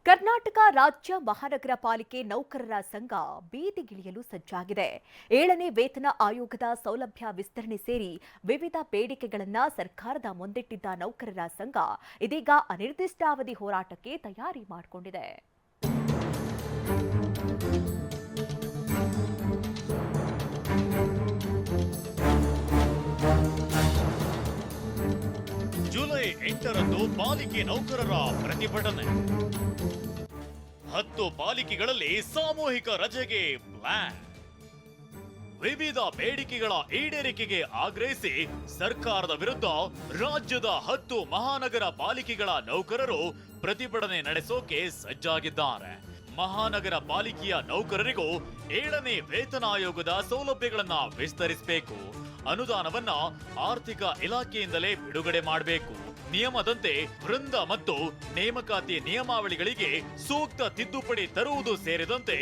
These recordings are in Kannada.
ಕರ್ನಾಟಕ ರಾಜ್ಯ ಮಹಾನಗರ ಪಾಲಿಕೆ ನೌಕರರ ಸಂಘ ಬೀದಿಗಿಳಿಯಲು ಸಜ್ಜಾಗಿದೆ. 7ನೇ ವೇತನ ಆಯೋಗದ ಸೌಲಭ್ಯ ವಿಸ್ತರಣೆ ಸೇರಿ ವಿವಿಧ ಬೇಡಿಕೆಗಳನ್ನು ಸರ್ಕಾರದ ಮುಂದಿಟ್ಟಿದ್ದ ನೌಕರರ ಸಂಘ ಇದೀಗ ಅನಿರ್ದಿಷ್ಟಾವಧಿ ಹೋರಾಟಕ್ಕೆ ತಯಾರಿ ಮಾಡಿಕೊಂಡಿದೆ. ಜುಲೈ 8ರಂದು ಪಾಲಿಕೆ ನೌಕರರ ಪ್ರತಿಭಟನೆ. 10 ಪಾಲಿಕೆಗಳಲ್ಲಿ ಸಾಮೂಹಿಕ ರಜೆಗೆ ಪ್ಲಾನ್. ವಿವಿಧ ಬೇಡಿಕೆಗಳ ಈಡೇರಿಕೆಗೆ ಆಗ್ರಹಿಸಿ ಸರ್ಕಾರದ ವಿರುದ್ಧ ರಾಜ್ಯದ 10 ಮಹಾನಗರ ಪಾಲಿಕೆಗಳ ನೌಕರರು ಪ್ರತಿಭಟನೆ ನಡೆಸೋಕೆ ಸಜ್ಜಾಗಿದ್ದಾರೆ. ಮಹಾನಗರ ಪಾಲಿಕೆಯ ನೌಕರರಿಗೂ 7ನೇ ವೇತನ ಆಯೋಗದ ಸೌಲಭ್ಯಗಳನ್ನ ವಿಸ್ತರಿಸಬೇಕು, ಅನುದಾನವನ್ನ ಆರ್ಥಿಕ ಇಲಾಖೆಯಿಂದಲೇ ಬಿಡುಗಡೆ ಮಾಡಬೇಕು, ನಿಯಮದಂತೆ ವೃಂದ ಮತ್ತು ನೇಮಕಾತಿ ನಿಯಮಾವಳಿಗಳಿಗೆ ಸೂಕ್ತ ತಿದ್ದುಪಡಿ ತರುವುದು ಸೇರಿದಂತೆ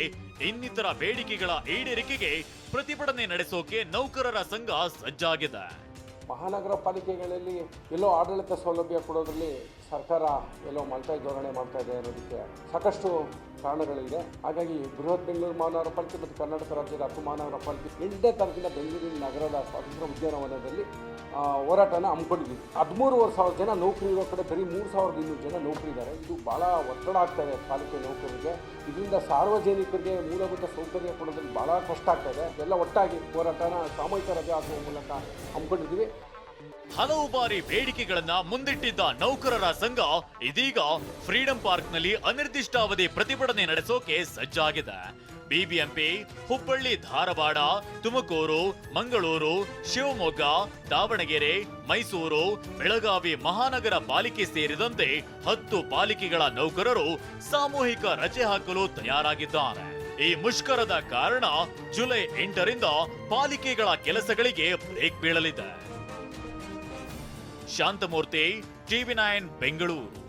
ಇನ್ನಿತರ ಬೇಡಿಕೆಗಳ ಈಡೇರಿಕೆಗೆ ಪ್ರತಿಭಟನೆ ನಡೆಸೋಕೆ ನೌಕರರ ಸಂಘ ಸಜ್ಜಾಗಿದೆ. ಮಹಾನಗರ ಪಾಲಿಕೆಗಳಲ್ಲಿ ಎಲ್ಲೋ ಆಡಳಿತ ಸೌಲಭ್ಯ ಕೊಡೋದ್ರಲ್ಲಿ ಸರ್ಕಾರ ಎಲ್ಲೋ ಮಲ್ತಾಯಿ ಧೋರಣೆ ಮಾಡ್ತಾ ಇದೆ ಅನ್ನೋದಕ್ಕೆ ಸಾಕಷ್ಟು ಕಾರಣಗಳಿದೆ. ಹಾಗಾಗಿ ಬೃಹತ್ ಬೆಂಗಳೂರು ಮಹಾನಗರ ಪಾಲಿಕೆ ಮತ್ತು ಕರ್ನಾಟಕ ರಾಜ್ಯದ 10 ಮಹಾನಗರ ಪಾಲಿಕೆ 8ನೇ ತಾರೀಕಿನ ಬೆಂಗಳೂರಿನ ನಗರದ ಸ್ವಾತಂತ್ರ್ಯ ಉದ್ಯಾನವನದಲ್ಲಿ ಹೋರಾಟನ ಹಮ್ಮಿಕೊಂಡಿದ್ದೀವಿ. 13,500 ಜನ ನೌಕರಿ ಇರೋ ಕಡೆ ಬರೀ 3,200 ಜನ ನೌಕರಿದ್ದಾರೆ. ಇದು ಭಾಳ ಒತ್ತಡ ಆಗ್ತಾ ಇದೆ ಪಾಲಿಕೆ ನೌಕರರಿಗೆ. ಇದರಿಂದ ಸಾರ್ವಜನಿಕರಿಗೆ ಮೂಲಭೂತ ಸೌಕರ್ಯ ಕೊಡೋದ್ರಲ್ಲಿ ಭಾಳ ಕಷ್ಟ ಆಗ್ತಾ ಇದೆ. ಎಲ್ಲ ಒಟ್ಟಾಗಿ ಹೋರಾಟನ ಸಾಮೂಹಿಕ ರಜೆ ಹಾಕುವ ಮೂಲಕ ಹಮ್ಮಿಕೊಂಡಿದ್ದೀವಿ. ಹಲವು ಬಾರಿ ಬೇಡಿಕೆಗಳನ್ನ ಮುಂದಿಟ್ಟಿದ್ದ ನೌಕರರ ಸಂಘ ಇದೀಗ ಫ್ರೀಡಂ ಪಾರ್ಕ್ನಲ್ಲಿ ಅನಿರ್ದಿಷ್ಟಾವಧಿ ಪ್ರತಿಭಟನೆ ನಡೆಸೋಕೆ ಸಜ್ಜಾಗಿದೆ. ಬಿಬಿಎಂಪಿ, ಹುಬ್ಬಳ್ಳಿ, ಧಾರವಾಡ, ತುಮಕೂರು, ಮಂಗಳೂರು, ಶಿವಮೊಗ್ಗ, ದಾವಣಗೆರೆ, ಮೈಸೂರು, ಬೆಳಗಾವಿ ಮಹಾನಗರ ಪಾಲಿಕೆ ಸೇರಿದಂತೆ 10 ಪಾಲಿಕೆಗಳ ನೌಕರರು ಸಾಮೂಹಿಕ ರಜೆ ಹಾಕಲು ತಯಾರಾಗಿದ್ದಾರೆ. ಈ ಮುಷ್ಕರದ ಕಾರಣ ಜುಲೈ 8ರಿಂದ ಪಾಲಿಕೆಗಳ ಕೆಲಸಗಳಿಗೆ ಬ್ರೇಕ್ ಬೀಳಲಿದೆ. ಶಾಂತಮೂರ್ತಿ, ಟಿವಿ9 ಬೆಂಗಳೂರು.